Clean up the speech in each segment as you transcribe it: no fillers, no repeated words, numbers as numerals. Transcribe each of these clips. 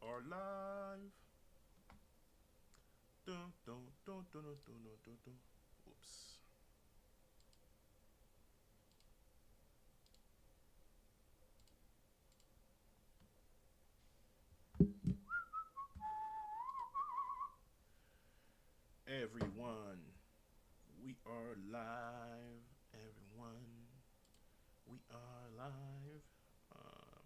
are live. Dun, dun, dun, dun, dun, dun, dun, dun. Whoops. Everyone, we are live. Everyone, we are live. Uh,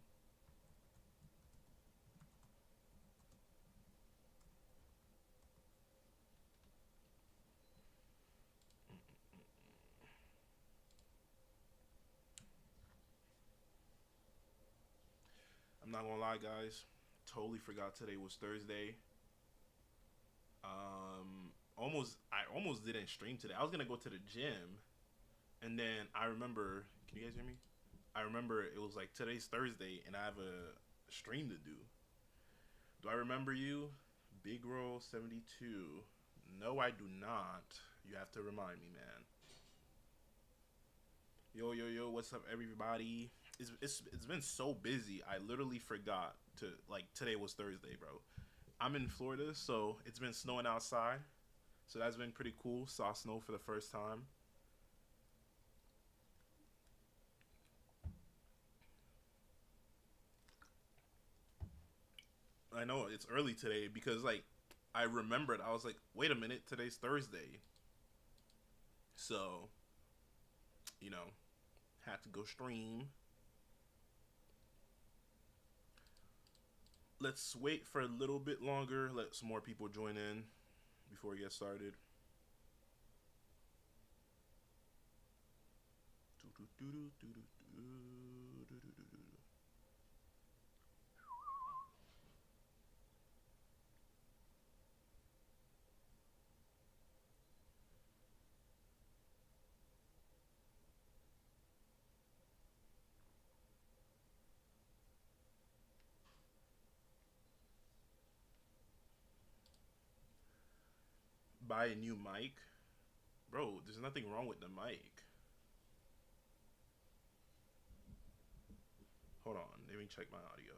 I'm not gonna lie, guys. Totally forgot today was Thursday. I almost didn't stream today. I was gonna go to the gym, and then I remember. Can you guys hear me? I remember it was like today's Thursday, and I have a stream to do. Do I remember you? Big Roll 72. No, I do not. You have to remind me, man. Yo, yo, yo, what's up, everybody? It's been so busy. I literally forgot to, like, today was Thursday, bro. I'm in Florida, so it's been snowing outside. So that's been pretty cool. Saw snow for the first time. I know it's early today because, like, I remembered. I was like, wait a minute, today's Thursday. So, you know, had to go stream. Let's wait for a little bit longer. Let some more people join in before we get started. Buy a new mic, bro. There's nothing wrong with the mic. Hold on, let me check my audio.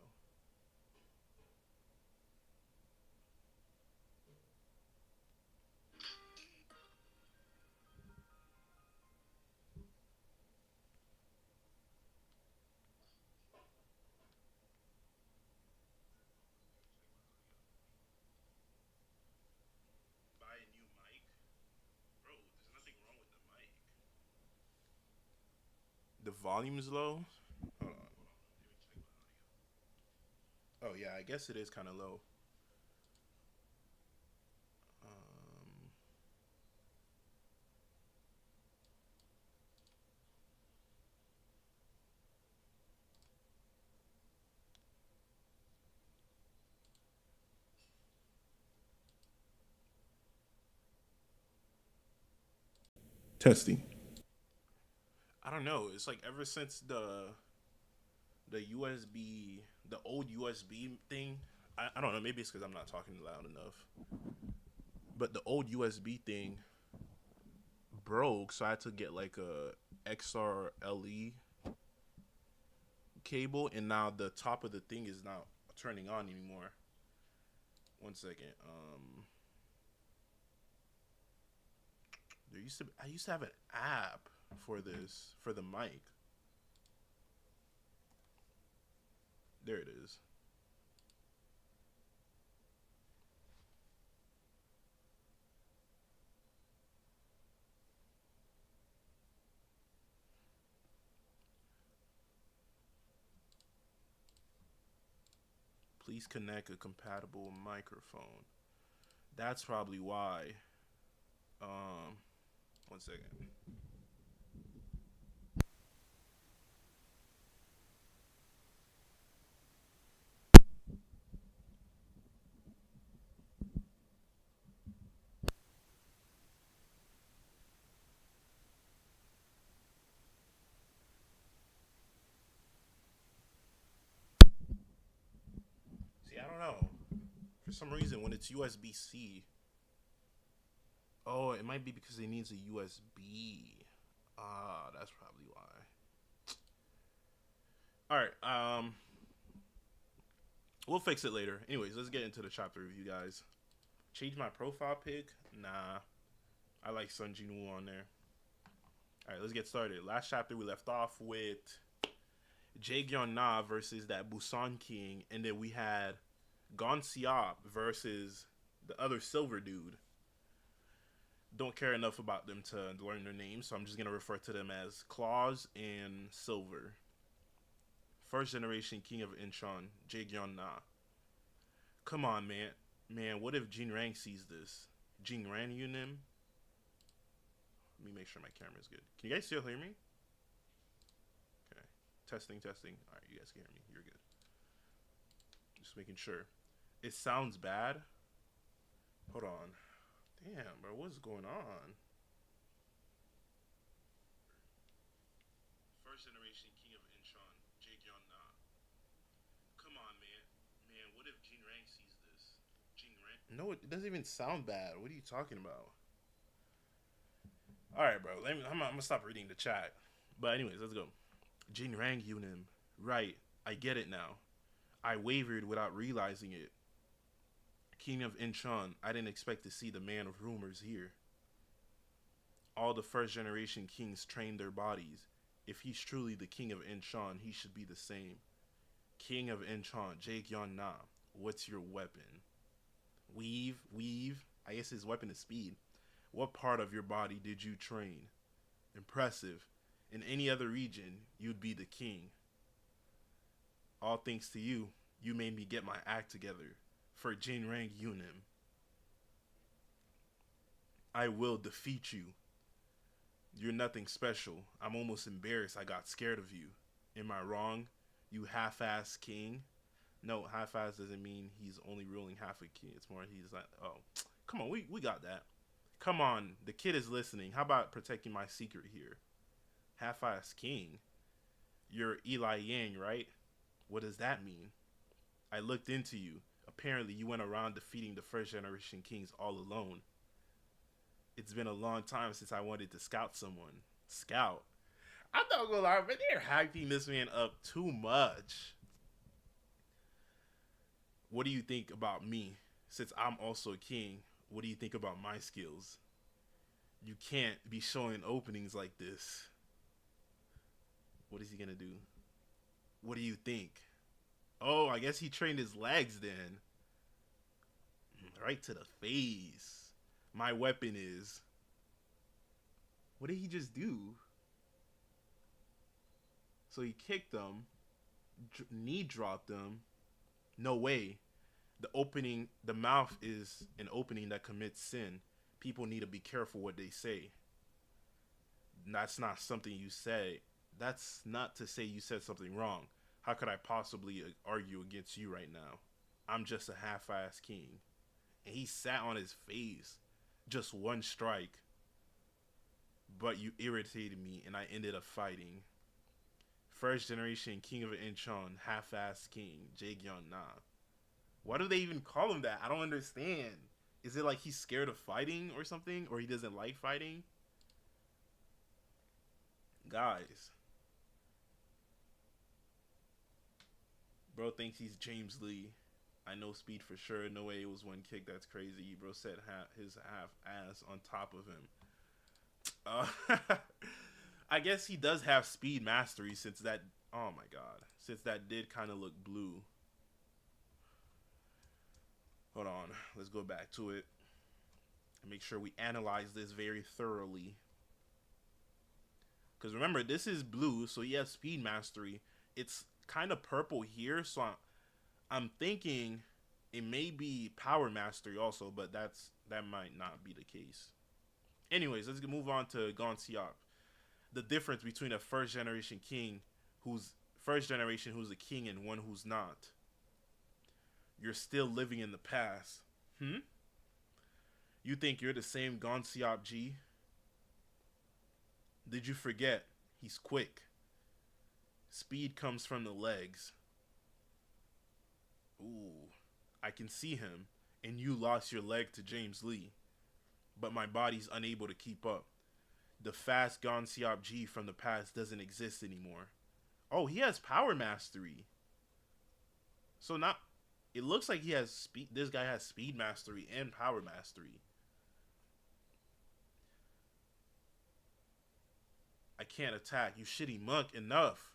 Buy a new mic, bro. There's nothing wrong with the mic. The volume is low. Hold on. Oh yeah, I guess it is kind of low. Um, Testing. I don't know. It's like ever since the USB, the old USB thing. I don't know. Maybe it's because I'm not talking loud enough. But the old USB thing broke, so I had to get like a XRLE cable, and now the top of the thing is not turning on anymore. One second. I used to have an app for this for the mic. There it is. Please connect a compatible microphone. That's probably why. Um, One second. See, I don't know. For some reason, when it's USB C, oh, it might be because it needs a USB. Ah, that's probably why. All right. We'll fix it later. Anyways, let's get into the chapter review, guys. Change my profile pic? Nah. I like Sun Jin-woo on there. Alright, let's get started. Last chapter we left off with Jae Na versus that Busan King, and then we had Gongseop versus the other silver dude. Don't care enough about them to learn their names, so I'm just gonna refer to them as Claws and Silver. First generation king of Incheon, Jae Na. Come on, man. Man, what if Jin Rang sees this? Jin Rang Yunim? Let me make sure my camera's good. Can you guys still hear me? Okay. Testing, testing. Alright, you guys can hear me. You're good. Just making sure. It sounds bad. Hold on. Damn, bro. What's going on? First generation king of Incheon, Jae Na. Come on, man. Man, what if Jin Rang sees this? Jin Rang? No, it doesn't even sound bad. What are you talking about? Alright, bro. I'm gonna stop reading the chat. But anyways, let's go. Jin Rang Yunim. Right. I get it now. I wavered without realizing it. King of Incheon, I didn't expect to see the man of rumors here. All the first generation kings trained their bodies. If he's truly the king of Incheon, he should be the same. King of Incheon, Jae Na, what's your weapon? Weave. I guess his weapon is speed. What part of your body did you train? Impressive. In any other region, you'd be the king. All thanks to you, you made me get my act together. For Jin Rang Yunim. I will defeat you. You're nothing special. I'm almost embarrassed I got scared of you. Am I wrong? You half-ass king? No, half-ass doesn't mean he's only ruling half a king. It's more he's like, oh, come on, we got that. Come on, the kid is listening. How about protecting my secret here? Half-ass king? You're Eli Yang, right? What does that mean? I looked into you. Apparently, you went around defeating the first generation kings all alone. It's been a long time since I wanted to scout someone. Scout? I'm not gonna lie, but they're hyping this man up too much. What do you think about me? Since I'm also a king, what do you think about my skills? You can't be showing openings like this. What is he gonna do? What do you think? Oh, I guess he trained his legs then. Right to the face. My weapon is... What did he just do? So he kicked them. Knee dropped them. No way. The mouth is an opening that commits sin. People need to be careful what they say. That's not something you say. That's not to say you said something wrong. How could I possibly argue against you right now? I'm just a half-ass king. And he sat on his face. Just one strike. But you irritated me and I ended up fighting. First generation king of Incheon, half-ass king, Jae Na. Why do they even call him that? I don't understand. Is it like he's scared of fighting or something? Or he doesn't like fighting? Guys. Bro thinks he's James Lee. I know speed for sure. No way it was one kick. That's crazy. Bro said his half ass on top of him. I guess he does have speed mastery since that... Oh my god. Since that did kind of look blue. Hold on. Let's go back to it. And make sure we analyze this very thoroughly. Because remember, this is blue, so he has speed mastery. It's kind of purple here, so I'm thinking it may be power mastery also, but that might not be the case. Anyways, let's move on to Gongseop. The difference between a first generation king who's a king and one who's not. You're still living in the past. You think you're the same Gongseop Ji? Did you forget? He's quick. Speed comes from the legs. Ooh, I can see him, and you lost your leg to James Lee. But my body's unable to keep up. The fast Gongseop Ji from the past doesn't exist anymore. Oh, he has power mastery. So not... It looks like he has speed. This guy has speed mastery and power mastery. I can't attack. You shitty monk. Enough.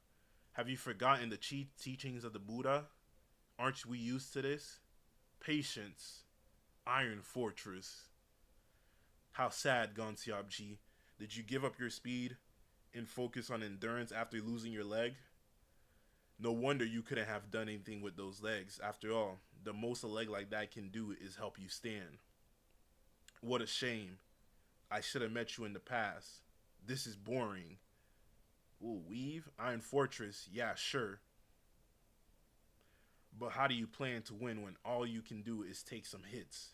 Have you forgotten the teachings of the Buddha? Aren't we used to this? Patience. Iron Fortress. How sad, Gongseop Ji. Did you give up your speed and focus on endurance after losing your leg? No wonder you couldn't have done anything with those legs. After all, the most a leg like that can do is help you stand. What a shame. I should have met you in the past. This is boring. Ooh, weave? Iron Fortress? Yeah, sure. But how do you plan to win when all you can do is take some hits?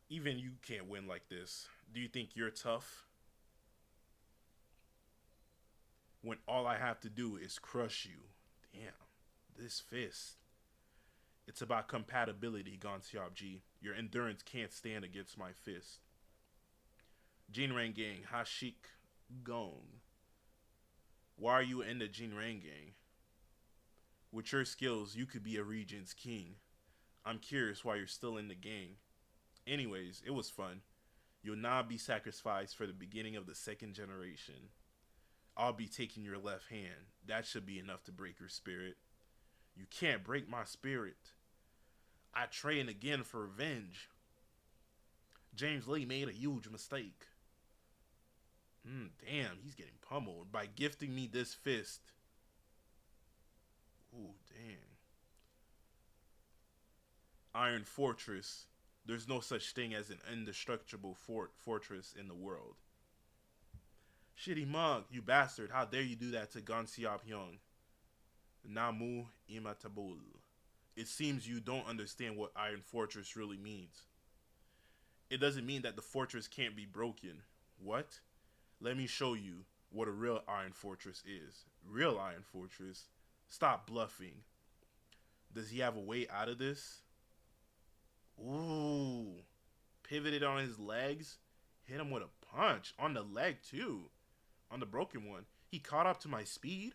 Even you can't win like this. Do you think you're tough? When all I have to do is crush you. Damn, this fist. It's about compatibility, Gongseop Ji. Your endurance can't stand against my fist. Jinran Gang, Hashik Gong. Why are you in the Jinran Gang? With your skills, you could be a region's king. I'm curious why you're still in the gang. Anyways, it was fun. You'll now be sacrificed for the beginning of the second generation. I'll be taking your left hand. That should be enough to break your spirit. You can't break my spirit. I train again for revenge. James Lee made a huge mistake. Damn, he's getting pummeled by gifting me this fist. Ooh, damn. Iron Fortress. There's no such thing as an indestructible fortress in the world. Shitty monk, you bastard. How dare you do that to Gongseop Hyung? Namu Imatabul. It seems you don't understand what Iron Fortress really means. It doesn't mean that the fortress can't be broken. What? Let me show you what a real Iron Fortress is. Real Iron Fortress? Stop bluffing. Does he have a way out of this? Ooh. Pivoted on his legs. Hit him with a punch. On the leg, too. On the broken one. He caught up to my speed?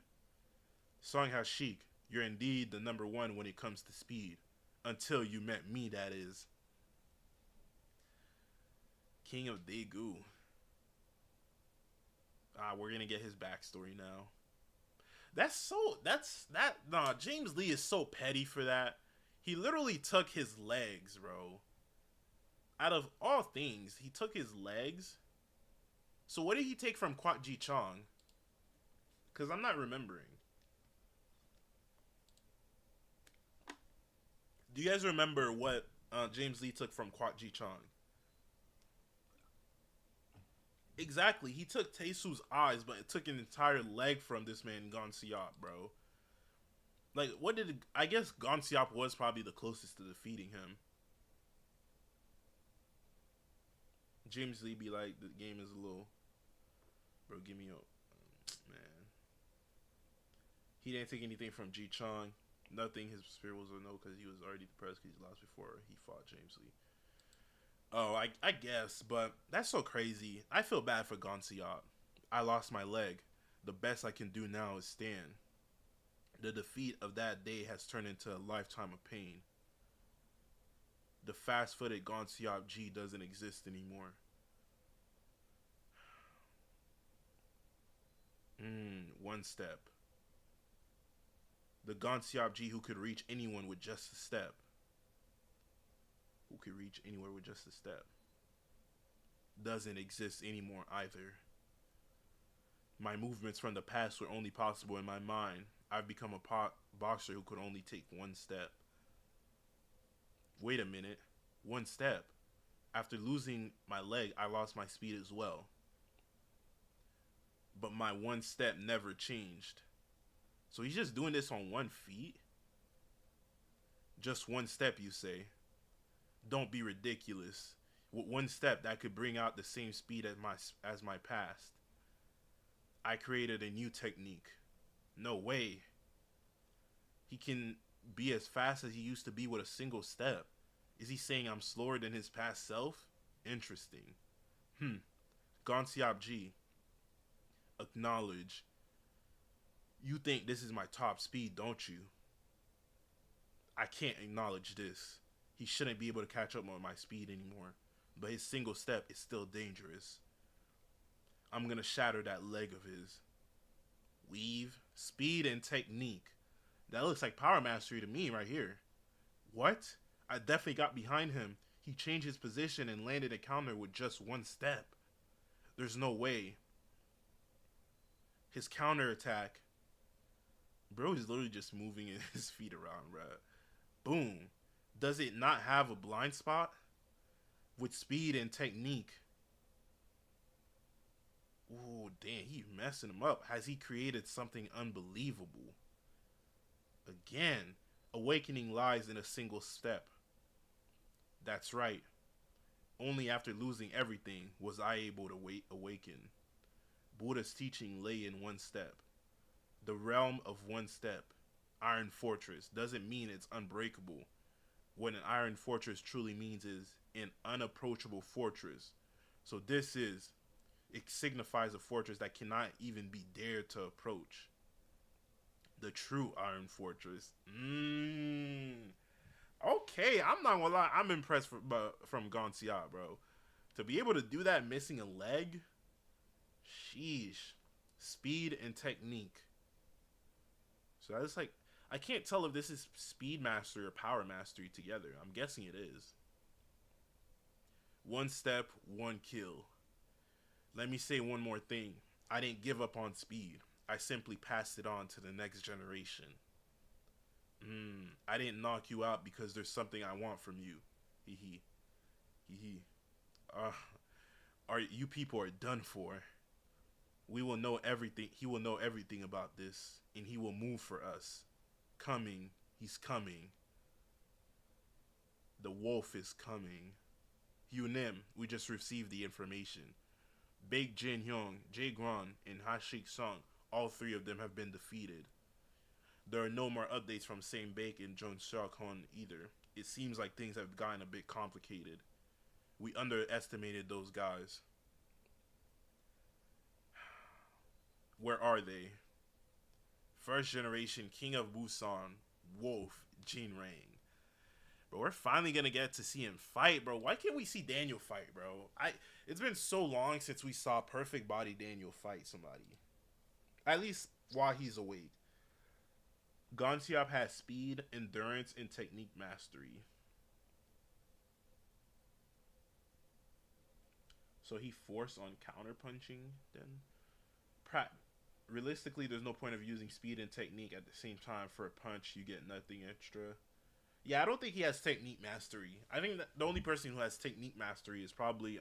Song Hashik, you're indeed the number one when it comes to speed. Until you met me, that is. King of Daegu. We're gonna get his backstory now. Nah, James Lee is so petty for that. He literally took his legs, bro. Out of all things, he took his legs. So what did he take from Kwak Ji Chong? Because I'm not remembering. Do you guys remember what James Lee took from Kwak Ji Chong? Exactly. He took Taesu's eyes, but it took an entire leg from this man, Gongseop, bro. Like, what did... I guess Gongseop was probably the closest to defeating him. James Lee be like, the game is a little... Bro, give me up. Man. He didn't take anything from Ji Chong. Nothing. His spirit was a no because he was already depressed because he lost before he fought James Lee. Oh, I guess, but that's so crazy. I feel bad for Gongseop. I lost my leg. The best I can do now is stand. The defeat of that day has turned into a lifetime of pain. The fast-footed Gongseop Ji doesn't exist anymore. One step. The Gongseop Ji who could reach anyone with just a step. Who could reach anywhere with just a step. Doesn't exist anymore either. My movements from the past were only possible in my mind. I've become a boxer who could only take one step. Wait a minute. One step. After losing my leg, I lost my speed as well. But my one step never changed. So he's just doing this on 1 feet? Just one step, you say? Don't be ridiculous. With one step, that could bring out the same speed as my past. I created a new technique. No way. He can be as fast as he used to be with a single step. Is he saying I'm slower than his past self? Interesting. Gongseop Ji. Acknowledge. You think this is my top speed, don't you? I can't acknowledge this. He shouldn't be able to catch up on my speed anymore. But his single step is still dangerous. I'm gonna shatter that leg of his. Weave, speed, and technique. That looks like power mastery to me right here. What? I definitely got behind him. He changed his position and landed a counter with just one step. There's no way. His counter attack. Bro is literally just moving his feet around, bro. Boom. Does it not have a blind spot? With speed and technique. Ooh, damn, he messing him up. Has he created something unbelievable? Again, awakening lies in a single step. That's right. Only after losing everything was I able to awaken. Buddha's teaching lay in one step. The realm of one step. Iron Fortress doesn't mean it's unbreakable. What an Iron Fortress truly means is an unapproachable fortress. So it signifies a fortress that cannot even be dared to approach. The true Iron Fortress. Okay, I'm not gonna lie. I'm impressed from Gongseop, bro. To be able to do that missing a leg, sheesh. Speed and technique. So that's like, I can't tell if this is speed mastery or power mastery together. I'm guessing it is. One step, one kill. Let me say one more thing. I didn't give up on speed. I simply passed it on to the next generation. I didn't knock you out because there's something I want from you. Hee hee. Hee hee. You people are done for. We will know everything. He will know everything about this, and he will move for us. Coming. He's coming. The wolf is coming. Yunim, we just received the information. Baek Jin Hyung, Jae Gwan, and Hashik Sung, all three of them have been defeated. There are no more updates from Same Baek and Gongseop Ji either. It seems like things have gotten a bit complicated. We underestimated those guys. Where are they? First generation King of Busan, Wolf, Jin Rang. Bro, we're finally gonna get to see him fight, bro. Why can't we see Daniel fight, bro? It's been so long since we saw perfect body Daniel fight somebody. At least while he's awake. Gongseop has speed, endurance, and technique mastery. So he forced on counter punching then? Realistically, there's no point of using speed and technique at the same time. For a punch, you get nothing extra. Yeah, I don't think he has technique mastery. I think that the only person who has technique mastery is probably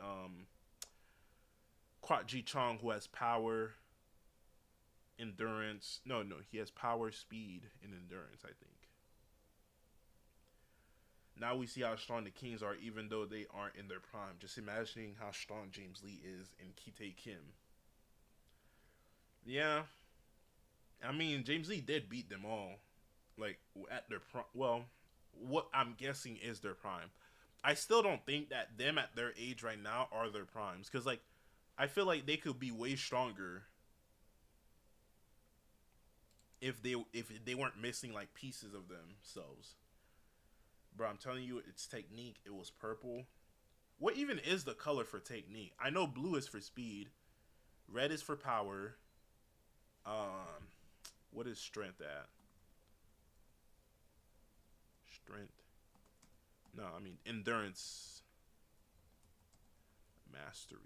Kwat Ji Chong, who has power, endurance. No, he has power, speed, and endurance, I think. Now we see how strong the Kings are, even though they aren't in their prime. Just imagining how strong James Lee is and Ki-tae Kim. Yeah. I mean, James Lee did beat them all. Like, at their prime. Well, what I'm guessing is their prime. I still don't think that them at their age right now are their primes. Because, like, I feel like they could be way stronger if they weren't missing, like, pieces of themselves. Bro, I'm telling you, it's technique. It was purple. What even is the color for technique? I know blue is for speed. Red is for power. What is strength at? Strength. No, I mean endurance. Mastery.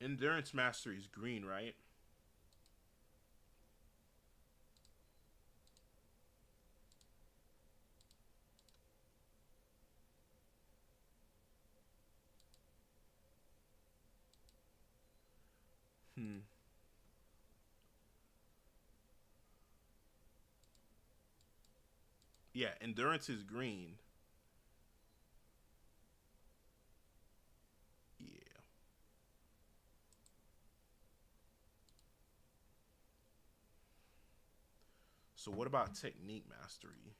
Endurance mastery is green, right? Yeah, endurance is green. Yeah. So what about technique mastery?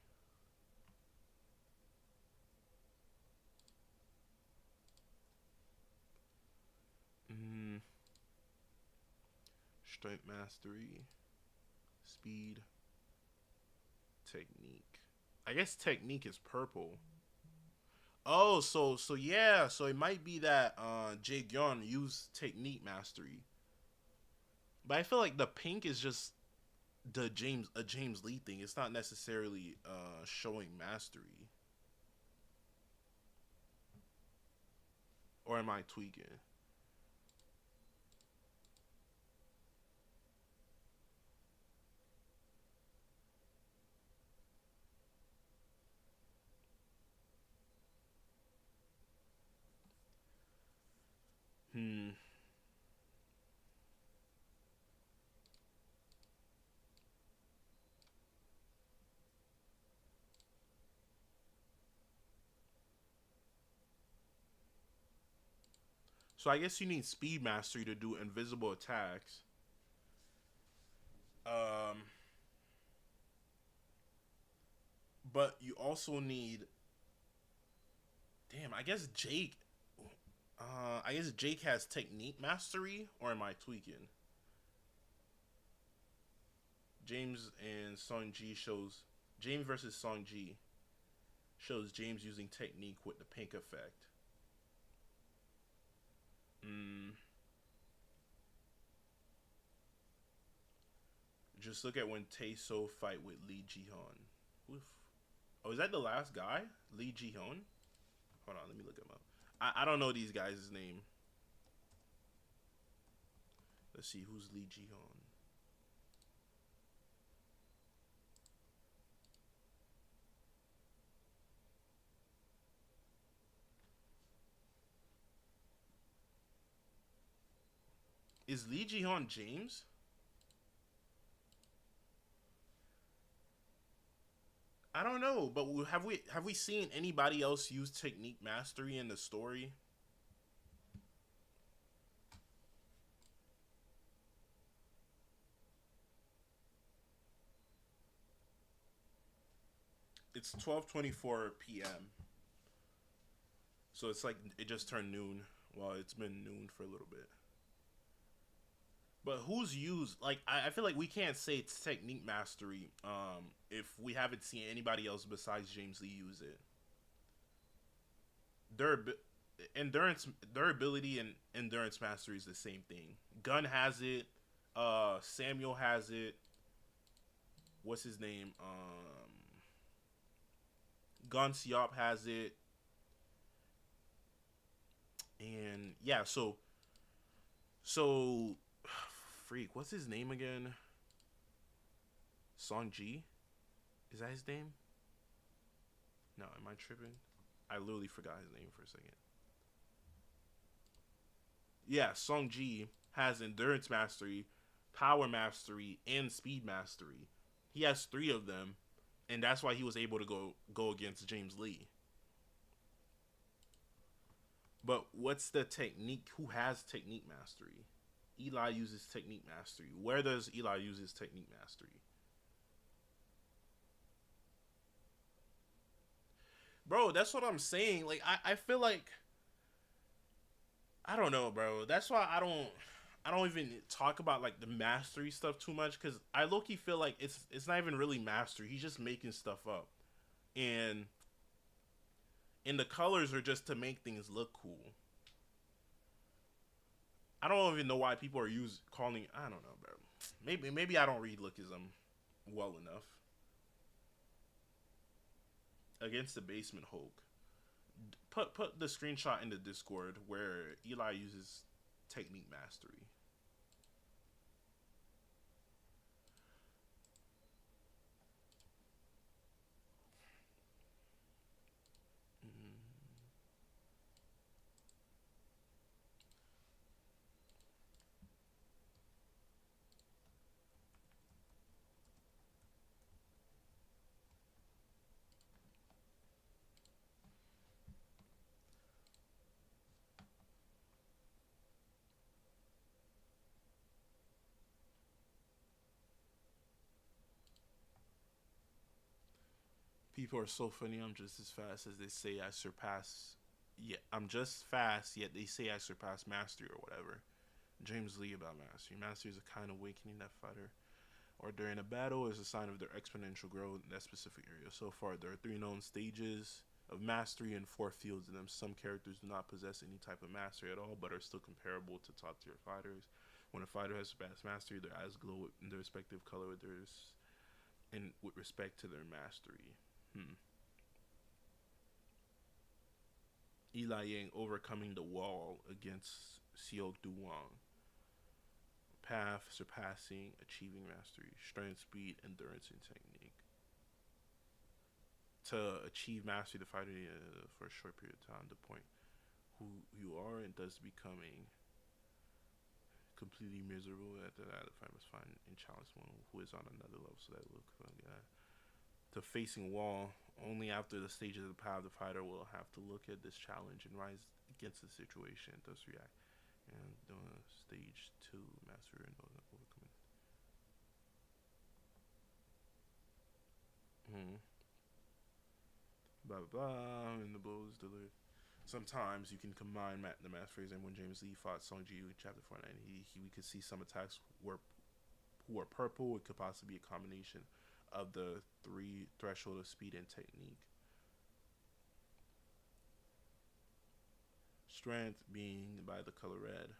Strength mastery, speed, technique. I guess technique is purple. Oh, so yeah, so it might be that Jae used technique mastery. But I feel like the pink is just the James Lee thing. It's not necessarily showing mastery. Or am I tweaking? Hmm. So I guess you need speed mastery to do invisible attacks. Um, but you also need. Damn, I guess Jake. I guess Jake has technique mastery, or am I tweaking? James and Song Ji shows James versus Song Ji shows James using technique with the pink effect. Mm, just look at when Tae So fight with Lee Ji Hoon. Oh, is that the last guy? Lee Ji Hoon? Hold on, let me look him up. I don't know these guys' name. Let's see who's Lee Ji Hoon. Is Lee Ji Hoon James? I don't know, but have we seen anybody else use technique mastery in the story? It's 12:24 p.m. So it's like it just turned noon. Well, it's been noon for a little bit. But who's used like I feel like we can't say it's technique mastery if we haven't seen anybody else besides James Lee use it. Durab- endurance durability and endurance mastery is the same thing. Gunn has it, Samuel has it. What's his name? Gongseop has it. And yeah, so freak, what's his name again? Song Ji? Is that his name? No, am I tripping? I literally forgot his name for a second. Yeah, Song Ji has endurance mastery, power mastery, and speed mastery. He has three of them, and that's why he was able to go against James Lee. But what's the technique? Who has technique mastery? Eli uses technique mastery. Where does Eli use his technique mastery? Bro, that's what I'm saying. Like I feel like I don't know, bro. That's why I don't even talk about like the mastery stuff too much because I low key feel like it's not even really mastery. He's just making stuff up, and the colors are just to make things look cool. I don't even know why people are calling. I don't know, bro. Maybe I don't read Lookism well enough. Against the basement Hulk. Put the screenshot in the Discord where Eli uses technique mastery. Mm. People are so funny. I'm just as fast as they say I surpass. Yeah, I'm just fast, yet they say I surpass mastery or whatever. James Lee about mastery. Mastery is a kind of awakening that fighter or during a battle is a sign of their exponential growth in that specific area. So far, there are three known stages of mastery and four fields in them. Some characters do not possess any type of mastery at all, but are still comparable to top tier fighters. When a fighter has surpassed mastery, their eyes glow in their respective color with theirs, and with respect to their mastery. Eli Yang overcoming the wall against Seoul Duwang. Path, surpassing, achieving mastery, strength, speed, endurance, and technique. To achieve mastery, the fighter for a short period of time, the point who you are, and thus becoming completely miserable. After that, the fighter must find and challenge one who is on another level. So that look like that. To facing wall, only after the stages of the path, the fighter will have to look at this challenge and rise against the situation, and thus react. And stage 2, master and overcoming. Blah blah blah. And the blows delivered. Sometimes you can combine the math phrase, and when James Lee fought Song Ji in chapter 49, we could see some attacks who are purple. It could possibly be a combination of the three threshold of speed and technique. Strength being by the color red.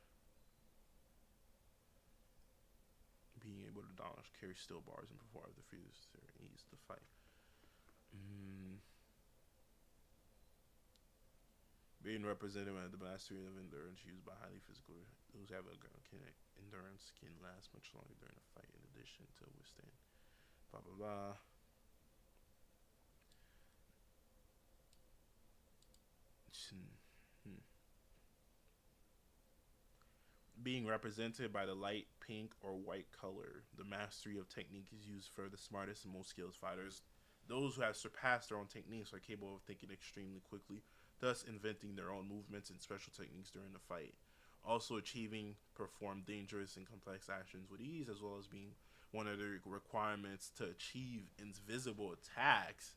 Being able to dodge, carry steel bars, and perform the freeze to ease the fight. Being represented by the mastery of endurance used by highly physical. Those who have a endurance can last much longer during a fight, in addition to withstand. Blah blah blah. Being represented by the light pink or white color. The mastery of technique is used for the smartest and most skilled fighters. Those who have surpassed their own techniques are capable of thinking extremely quickly, thus inventing their own movements and special techniques during the fight. Also achieving perform dangerous and complex actions with ease, as well as being one of the requirements to achieve invisible attacks.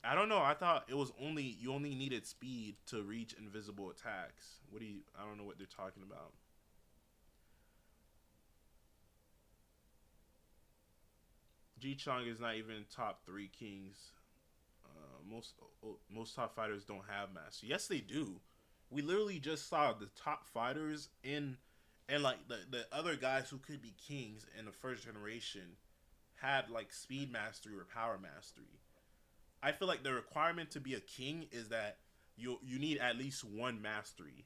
I don't know. I thought it was you only needed speed to reach invisible attacks. I don't know what they're talking about. Ji Chang is not even top 3 kings. Most top fighters don't have mastery. Yes, they do. We literally just saw the top fighters and like the other guys who could be kings in the first generation had like speed mastery or power mastery. I feel like the requirement to be a king is that you need at least 1 mastery.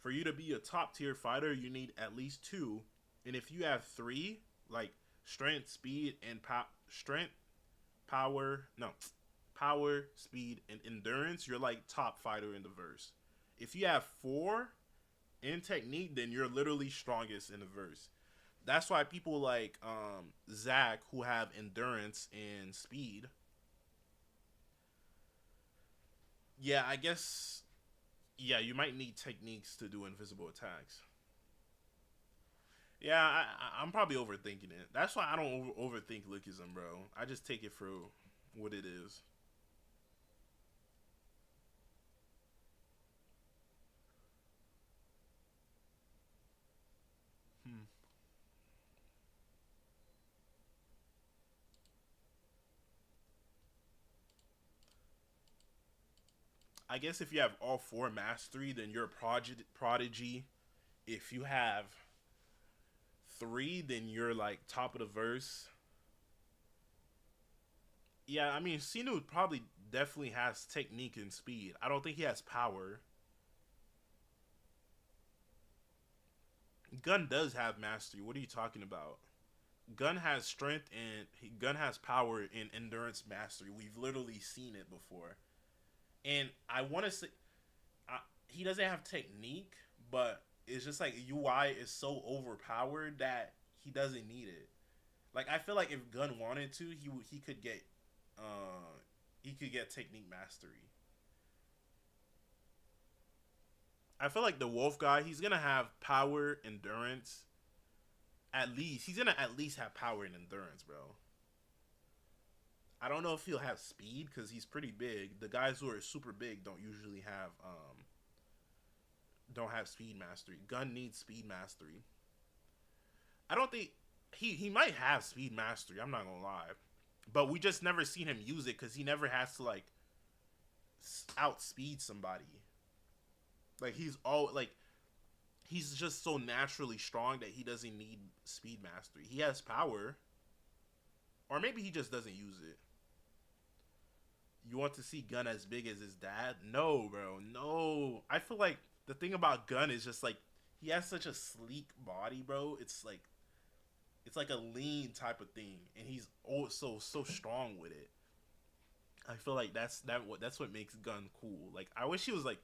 For you to be a top tier fighter, you need at least 2, and if you have 3, like strength, speed, and power, speed, and endurance, you're like top fighter in the verse. If you have 4 in technique, then you're literally strongest in the verse. That's why people like Zach, who have endurance and speed. Yeah, I guess. Yeah, you might need techniques to do invisible attacks. Yeah, I'm probably overthinking it. That's why I don't overthink Lookism, bro. I just take it for what it is. Hmm. I guess if you have all 4 mastery, then you're a prodigy. If you have 3, then you're like top of the verse. Yeah, I mean, Sinu probably definitely has technique and speed. I don't think he has power. Gun does have mastery. What are you talking about? Gun has strength and Gun has power and endurance mastery. We've literally seen it before. And I want to say he doesn't have technique, but it's just like UI is so overpowered that he doesn't need it. Like I feel like if Gun wanted to, uh he could get technique mastery. I feel like the Wolf guy, he's gonna have power, endurance. At least he's gonna at least have power and endurance, bro. I don't know if he'll have speed because he's pretty big. The guys who are super big don't usually have don't have speed mastery. Gun needs speed mastery. I don't think he might have speed mastery. I'm not gonna lie, but we just never seen him use it because he never has to like outspeed somebody. Like he's just so naturally strong that he doesn't need speed mastery. He has power, or maybe he just doesn't use it. You want to see Gun as big as his dad? No, bro. No. I feel like the thing about Gun is just like he has such a sleek body, bro. It's like a lean type of thing, and he's also so strong with it. I feel like that's what makes Gun cool. Like I wish he was like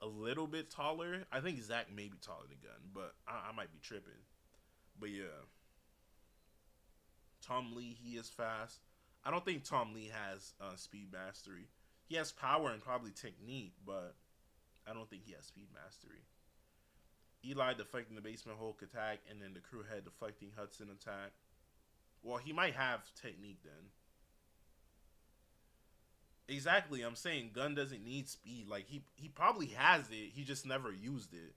a little bit taller. I think Zach may be taller than Gun, but I might be tripping. But yeah, Tom Lee, he is fast. I don't think Tom Lee has speed mastery. He has power and probably technique, but I don't think he has speed mastery. Eli deflecting the basement Hulk attack, and then the crew head deflecting Hudson attack. Well, he might have technique then. Exactly, I'm saying Gun doesn't need speed. Like he probably has it. He just never used it.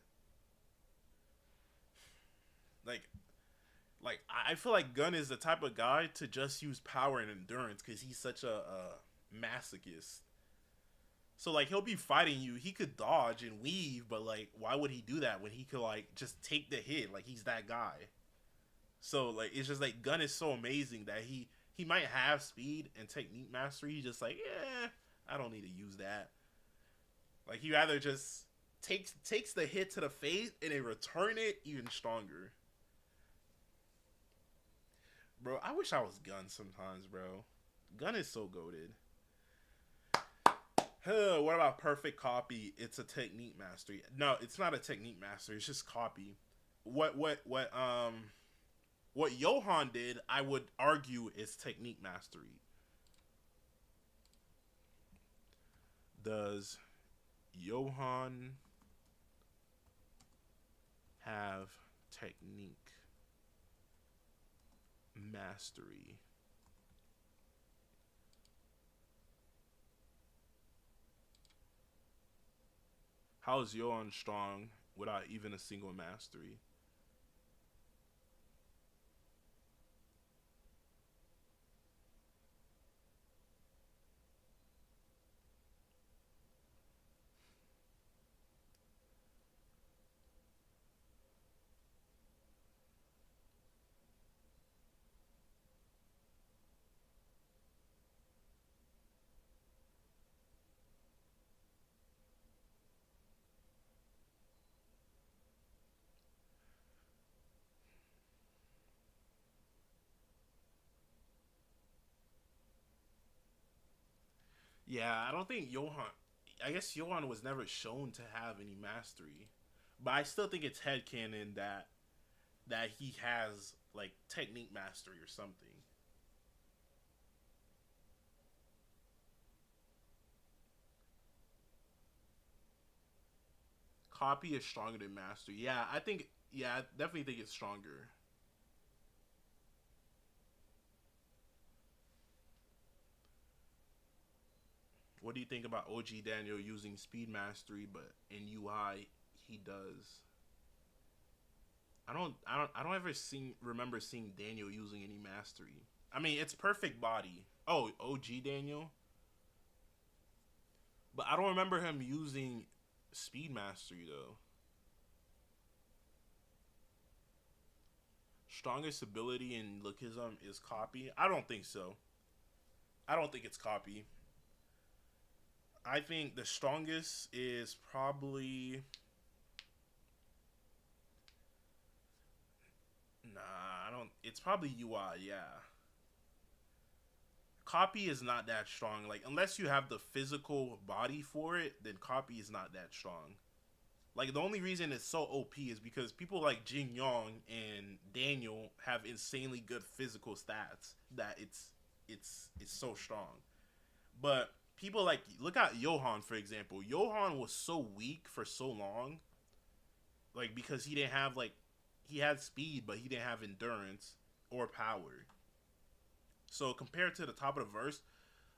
Like I feel like Gun is the type of guy to just use power and endurance because he's such a masochist. So like he'll be fighting you, he could dodge and weave, but like why would he do that when he could like just take the hit? Like he's that guy. So like it's just like Gun is so amazing that he might have speed and technique mastery. He's just like, yeah, I don't need to use that. Like he rather just takes the hit to the face and then return it even stronger. Bro, I wish I was Gun sometimes, bro. Gun is so goated. What about perfect copy? It's a technique mastery. No, it's not a technique mastery. It's just copy. What Johan did, I would argue, is technique mastery. Does Johan have technique mastery? How is Johan strong without even a single mastery? Yeah, I don't think Johan. I guess Johan was never shown to have any mastery, but I still think it's headcanon that he has like technique mastery or something. Copy is stronger than mastery. Yeah, I think. Yeah, I definitely think it's stronger. What do you think about OG Daniel using speed mastery, but in UI he does? I don't ever remember seeing Daniel using any mastery. I mean, it's perfect body. Oh, OG Daniel, but I don't remember him using speed mastery though. Strongest ability in Lookism is copy. I don't think so. I don't think it's copy. I think the strongest is probably nah. I don't. It's probably UI. Yeah, copy is not that strong. Like unless you have the physical body for it, then copy is not that strong. Like the only reason it's so OP is because people like Jin Yong and Daniel have insanely good physical stats that it's so strong. But people like look at Johan for example. Johan was so weak for so long, like because he didn't have like he had speed but he didn't have endurance or power. So compared to the top of the verse,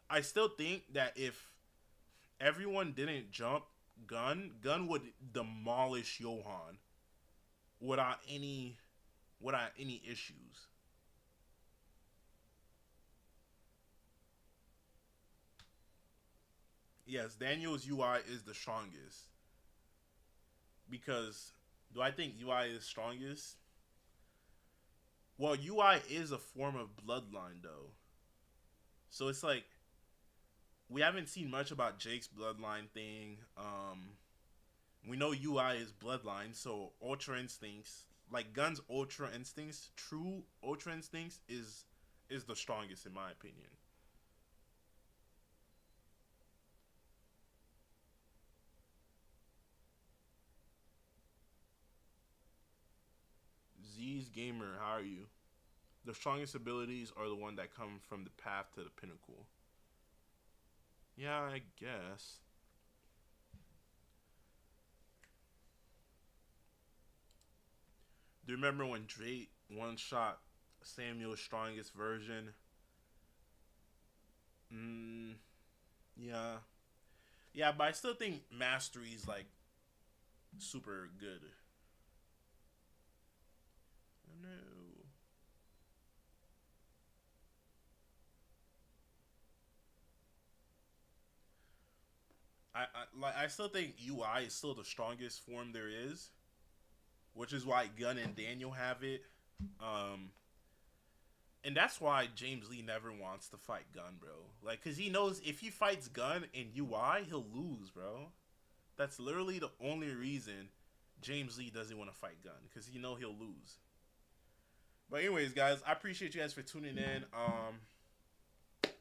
I still think that if everyone didn't jump Gun would demolish Johan without any issues. Yes, Daniel's UI is the strongest because do I think UI is strongest? Well, UI is a form of bloodline though. So it's like we haven't seen much about Jake's bloodline thing. We know UI is bloodline, so Ultra Instincts, like Gun's Ultra Instincts, true Ultra Instincts is the strongest in my opinion. Z's gamer, how are you? The strongest abilities are the one that come from the path to the pinnacle. Yeah, I guess. Do you remember when Drake one shot Samuel's strongest version? Mm, yeah. Yeah, but I still think Mastery is like super good. Oh, no. I still think UI is still the strongest form there is, which is why Gun and Daniel have it. Um, and that's why James Lee never wants to fight Gun, bro. Like, cause he knows if he fights Gun in UI, he'll lose, bro. That's literally the only reason James Lee doesn't want to fight Gun, cause he know he'll lose. But anyways, guys, I appreciate you guys for tuning in.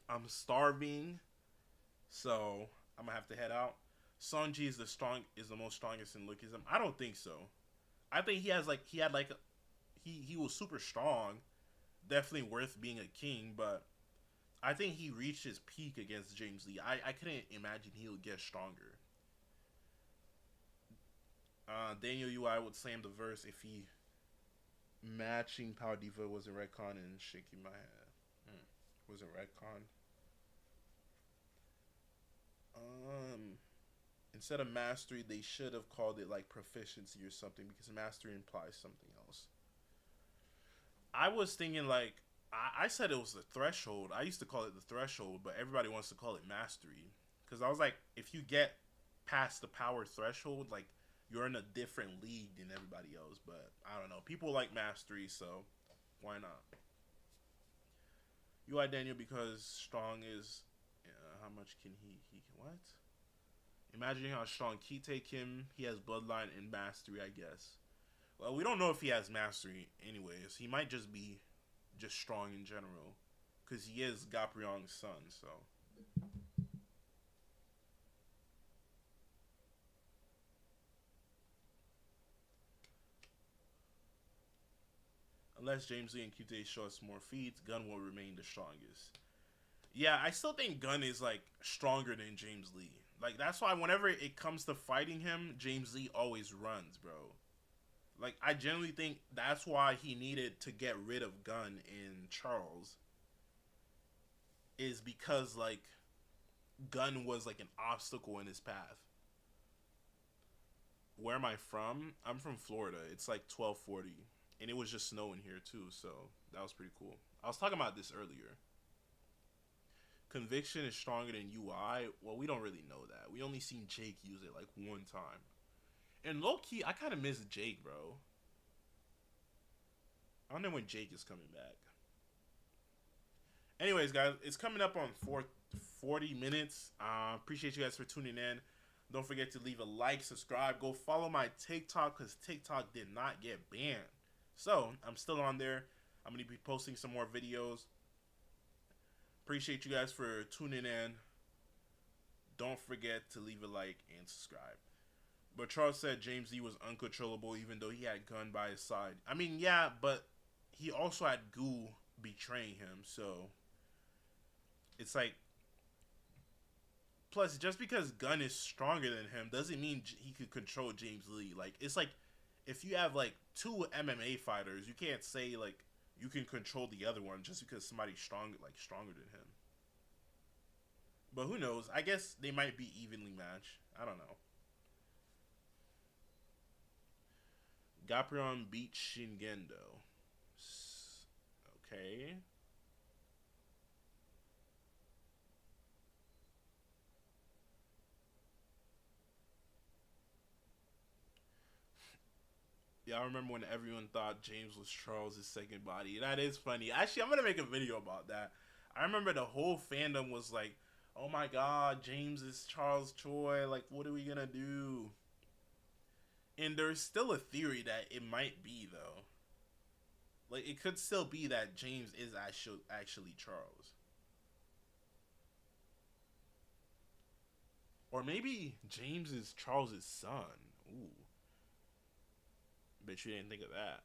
I'm starving, so I'm gonna have to head out. Sonji is the most strongest in Lookism. I don't think so. I think he had like he was super strong, definitely worth being a king, but I think he reached his peak against James Lee. I couldn't imagine he would get stronger. Daniel UI would slam the verse if he matching Power Diva was a retcon and shaking my head. Was a retcon. Um, Instead of mastery, they should have called it like proficiency or something because mastery implies something else. I was thinking like I said it was the threshold. I used to call it the threshold, but everybody wants to call it mastery because I was like, if you get past the power threshold, like you're in a different league than everybody else. But I don't know. People like mastery, so why not? UI Daniel because strong is how much can he what? Imagining how strong Kite Kim, he has bloodline and mastery, I guess. Well, we don't know if he has mastery anyways. He might just be just strong in general. Because he is Gapriong's son, so. Unless James Lee and Kite show us more feats, Gun will remain the strongest. Yeah, I still think Gun is like stronger than James Lee. Like that's why whenever it comes to fighting him, James Lee always runs, bro. Like I generally think that's why he needed to get rid of Gun in Charles is because like Gun was like an obstacle in his path. Where am I from? I'm from Florida. It's like 12:40 and it was just snowing here too, so that was pretty cool. I was talking about this earlier. Conviction is stronger than UI. Well, we don't really know that. We only seen Jake use it like one time. And low key, I kind of miss Jake, bro. I don't know when Jake is coming back. Anyways, guys, it's coming up on 40 minutes. Appreciate you guys for tuning in. Don't forget to leave a like, subscribe. Go follow my TikTok because TikTok did not get banned. So, I'm still on there. I'm going to be posting some more videos. Appreciate you guys for tuning in. Don't forget to leave a like and subscribe. But Charles said James Lee was uncontrollable even though he had Gun by his side. I mean, yeah, but he also had Goo betraying him. So, it's like, plus, just because Gun is stronger than him doesn't mean he could control James Lee. Like, it's like, if you have, like, two MMA fighters, you can't say, like, you can control the other one just because somebody's stronger than him. But who knows? I guess they might be evenly matched. I don't know. Gaprion beat Shingendo. Okay. Yeah, I remember when everyone thought James was Charles' second body. That is funny. Actually, I'm gonna make a video about that. I remember the whole fandom was like, "Oh my God, James is Charles Choi. Like, what are we gonna do?" And there's still a theory that it might be though. Like, it could still be that James is actually Charles, or maybe James is Charles's son. Ooh, bet you didn't think of that.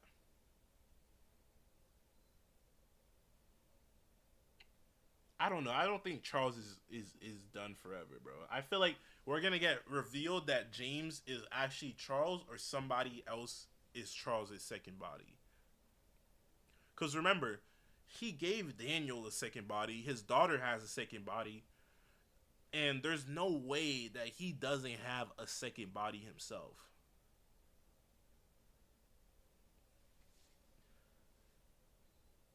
I don't know. I don't think Charles is done forever, bro. I feel like we're gonna get revealed that James is actually Charles, or somebody else is Charles's second body. Because remember, he gave Daniel a second body. His daughter has a second body, and there's no way that he doesn't have a second body himself.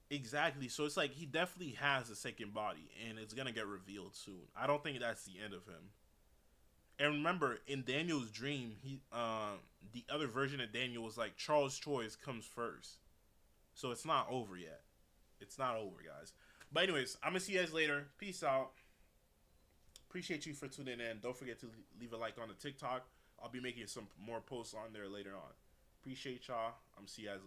Exactly. So it's like he definitely has a second body, and it's gonna get revealed soon. I don't think that's the end of him. And remember, in Daniel's dream, the other version of Daniel was like Charles Choice comes first, so it's not over yet. It's not over, guys. But anyways, I'm gonna see you guys later. Peace out. Appreciate you for tuning in. Don't forget to leave a like on the TikTok. I'll be making some more posts on there later on. Appreciate y'all. I'm see you guys later.